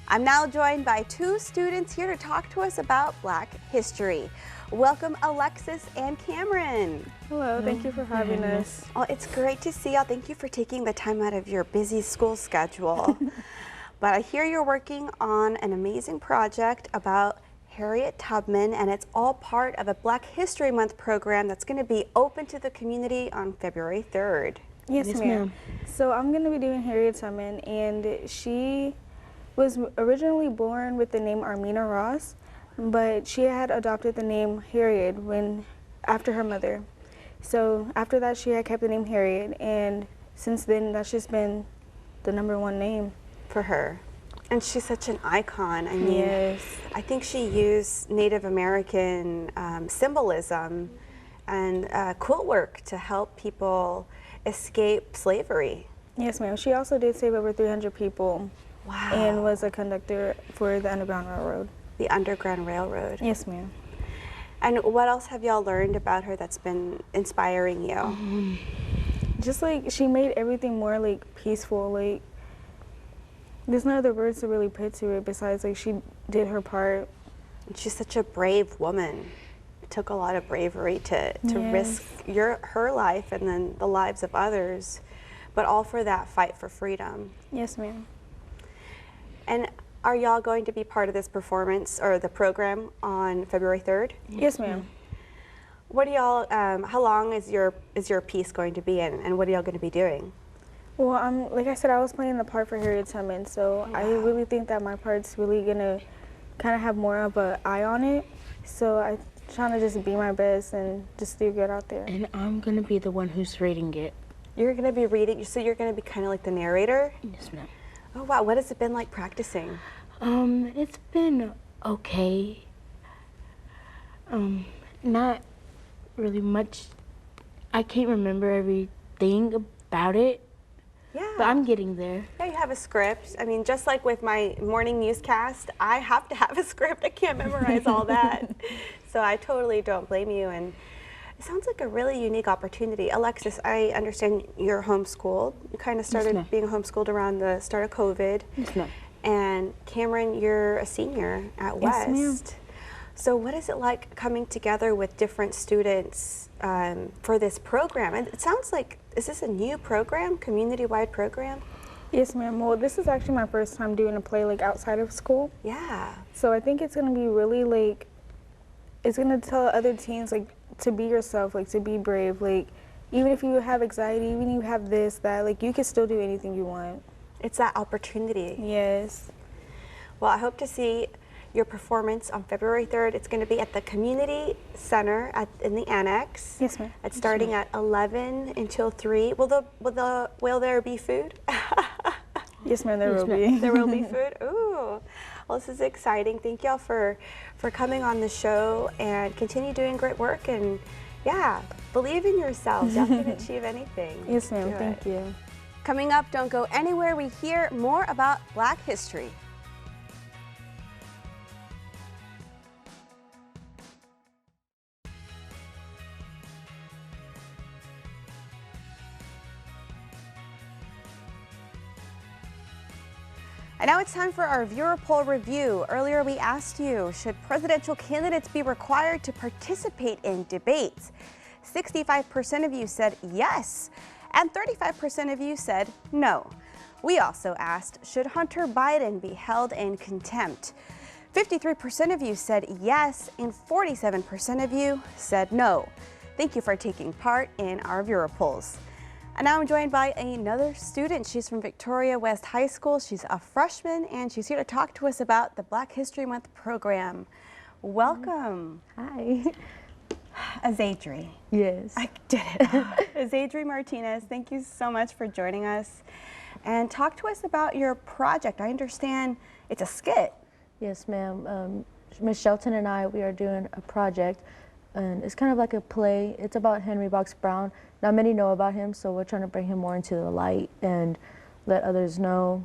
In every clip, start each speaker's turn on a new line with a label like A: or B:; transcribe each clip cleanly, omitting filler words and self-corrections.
A: I'm now joined by two students here to talk to us about Black history. Welcome, Alexis and Cameron.
B: Hello, thank you for having us.
A: Oh, it's great to see y'all. Thank you for taking the time out of your busy school schedule. But I hear you're working on an amazing project about Harriet Tubman, and it's all part of a Black History Month program that's going to be open to the community on February 3rd.
B: Yes, ma'am. So I'm going to be doing Harriet Tubman, and she was originally born with the name Armina Ross, but she had adopted the name Harriet after her mother. So after that, she had kept the name Harriet, and since then, that's just been the #1 name
A: for her. And she's such an icon. I mean,
B: yes.
A: I think she used Native American symbolism and quilt work to help people escape slavery.
B: Yes, ma'am. She also did save over 300 people.
A: Wow.
B: And was a conductor for the Underground Railroad.
A: The Underground Railroad.
B: Yes, ma'am.
A: And what else have y'all learned about her that's been inspiring you?
B: Just like she made everything more like peaceful. Like there's no other words to really put to it besides like she did her part.
A: And she's such a brave woman. It took a lot of bravery to risk her life and then the lives of others, but all for that fight for freedom.
B: Yes, ma'am.
A: And are y'all going to be part of this performance or the program on February 3rd?
B: Yes, ma'am.
A: What do y'all, how long is your piece going to be in, and what are y'all going to be doing?
B: Well, like I said, I was playing the part for Harriet Tubman, so I really think that my part's really gonna kind of have more of an eye on it. So I'm trying to just be my best and just do good out there.
C: And I'm gonna be the one who's reading it.
A: You're going to be reading, so you're going to be kind of like the narrator?
C: Yes, ma'am.
A: Oh wow, what has it been like practicing?
C: It's been okay. Not really much. I can't remember everything about it.
A: Yeah.
C: But I'm getting there.
A: Yeah, you have a script. I mean, just like with my morning newscast, I have to have a script. I can't memorize all that. So I totally don't blame you. And it sounds like a really unique opportunity. Alexis, I understand you're homeschooled. You kind of started being homeschooled around the start of COVID.
C: Yes, ma'am.
A: And Cameron, you're a senior at West.
B: Yes, ma'am.
A: So what is it like coming together with different students for this program? And it sounds like, is this a new program, community-wide program?
B: Yes, ma'am. Well, this is actually my first time doing a play like outside of school.
A: Yeah.
B: So I think it's gonna be really like, it's gonna tell other teens like to be yourself, like to be brave, like even if you have anxiety, even if you have this, that, like you can still do anything you want.
A: It's that opportunity.
B: Yes.
A: Well, I hope to see your performance on February 3rd. It's going to be at the Community Center in the Annex.
B: Yes, ma'am.
A: It's starting at 11 until 3. Will there be food?
B: Yes, ma'am, there will be.
A: There will be food? Ooh. Well, this is exciting. Thank y'all for coming on the show, and continue doing great work, and yeah, believe in yourselves. Y'all can achieve anything.
B: Yes, ma'am. Thank you.
A: Coming up, don't go anywhere. We hear more about Black history. And now it's time for our viewer poll review. Earlier we asked you, should presidential candidates be required to participate in debates? 65% of you said yes, and 35% of you said no. We also asked, should Hunter Biden be held in contempt? 53% of you said yes, and 47% of you said no. Thank you for taking part in our viewer polls. And now I'm joined by another student. She's from Victoria West High School. She's a freshman, and she's here to talk to us about the Black History Month program. Welcome.
D: Hi.
A: Azadri.
D: Yes.
A: I did it. Azadri Martinez, thank you so much for joining us. And talk to us about your project. I understand it's a skit.
D: Yes, ma'am. Ms. Shelton and I, we are doing a project, and it's kind of like a play. It's about Henry Box Brown. Not many know about him, so we're trying to bring him more into the light and let others know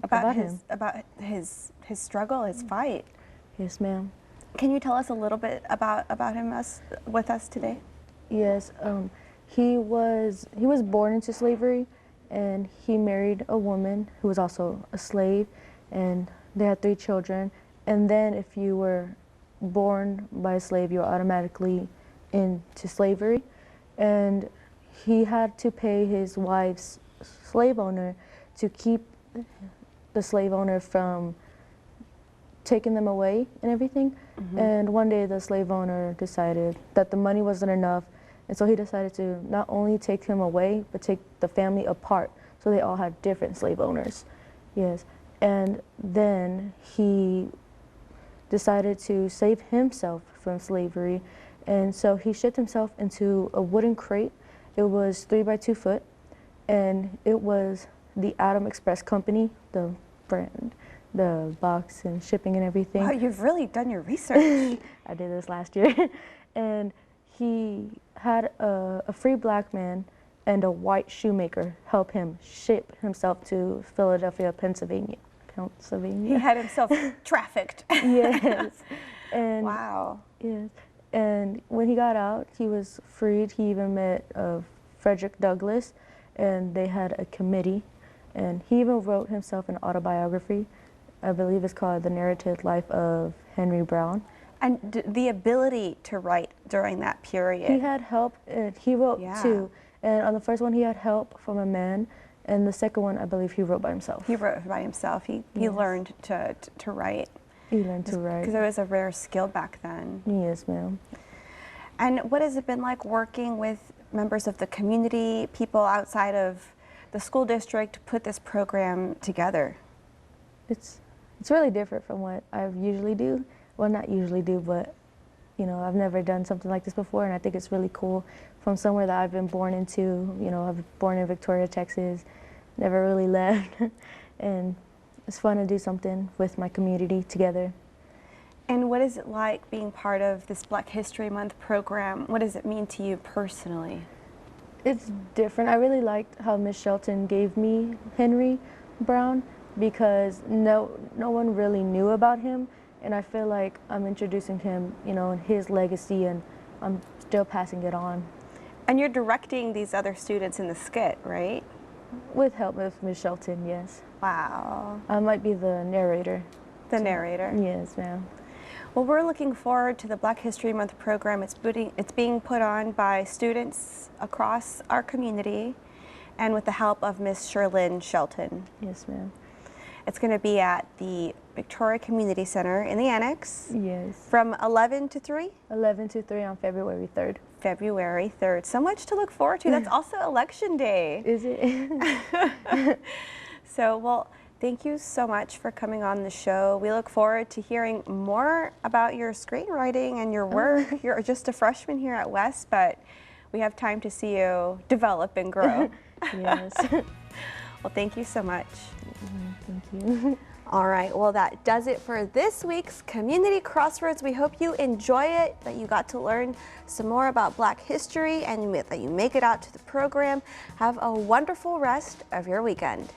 D: about
A: his struggle, his fight.
D: Yes, ma'am.
A: Can you tell us a little bit about him with us today?
D: Yes, he was born into slavery, and he married a woman who was also a slave, and they had 3 children. And then if you were born by a slave, you were automatically into slavery. And he had to pay his wife's slave owner to keep the slave owner from taking them away and everything. And one day the slave owner decided that the money wasn't enough, and so he decided to not only take him away, but take the family apart, so they all had different slave owners. Yes. And then he decided to save himself from slavery, and so he shipped himself into a wooden crate. It was 3 by 2 foot, and it was the Adam Express company, the brand, the box and shipping and everything.
A: Wow, you've really done your research.
D: I did this last year. And he had a free black man and a white shoemaker help him ship himself to Philadelphia, Pennsylvania.
A: He had himself trafficked.
D: Yes. And
A: wow.
D: Yes. And when he got out, he was freed. He even met Frederick Douglass, and they had a committee. And he even wrote himself an autobiography. I believe it's called The Narrative Life of Henry Brown.
A: And the ability to write during that period.
D: He had help. He wrote 2. And on the first one, he had help from a man. And the second one, I believe he wrote by himself.
A: He wrote by himself. He learned to write.
D: He learned to write.
A: Because it was a rare skill back then.
D: Yes, ma'am.
A: And what has it been like working with members of the community, people outside of the school district, to put this program together?
D: It's really different from what I usually do. Well, not usually do, but you know, I've never done something like this before, and I think it's really cool from somewhere that I've been born into. You know, I've been born in Victoria, Texas, never really left, and it's fun to do something with my community together.
A: And what is it like being part of this Black History Month program? What does it mean to you personally?
D: It's different. I really liked how Miss Shelton gave me Henry Brown, because no one really knew about him, and I feel like I'm introducing him, you know, and his legacy, and I'm still passing it on.
A: And you're directing these other students in the skit, right?
D: With help with Miss Shelton, yes.
A: Wow.
D: I might be the narrator.
A: The narrator.
D: Yes, ma'am.
A: Well, we're looking forward to the Black History Month program. It's being put on by students across our community, and with the help of Miss Shirlynn-Shelton.
D: Yes, ma'am.
A: It's going to be at the Victoria Community Center in the Annex.
D: Yes.
A: From 11 to 3?
D: 11 to 3 on February 3rd.
A: February 3rd. So much to look forward to. That's also Election Day.
D: Is it?
A: So, well, thank you so much for coming on the show. We look forward to hearing more about your screenwriting and your work. You're just a freshman here at West, but we have time to see you develop and grow.
D: Yes.
A: Well, thank you so much.
D: Thank you.
A: All right, well, that does it for this week's Community Crossroads. We hope you enjoy it, that you got to learn some more about Black history, and that you make it out to the program. Have a wonderful rest of your weekend.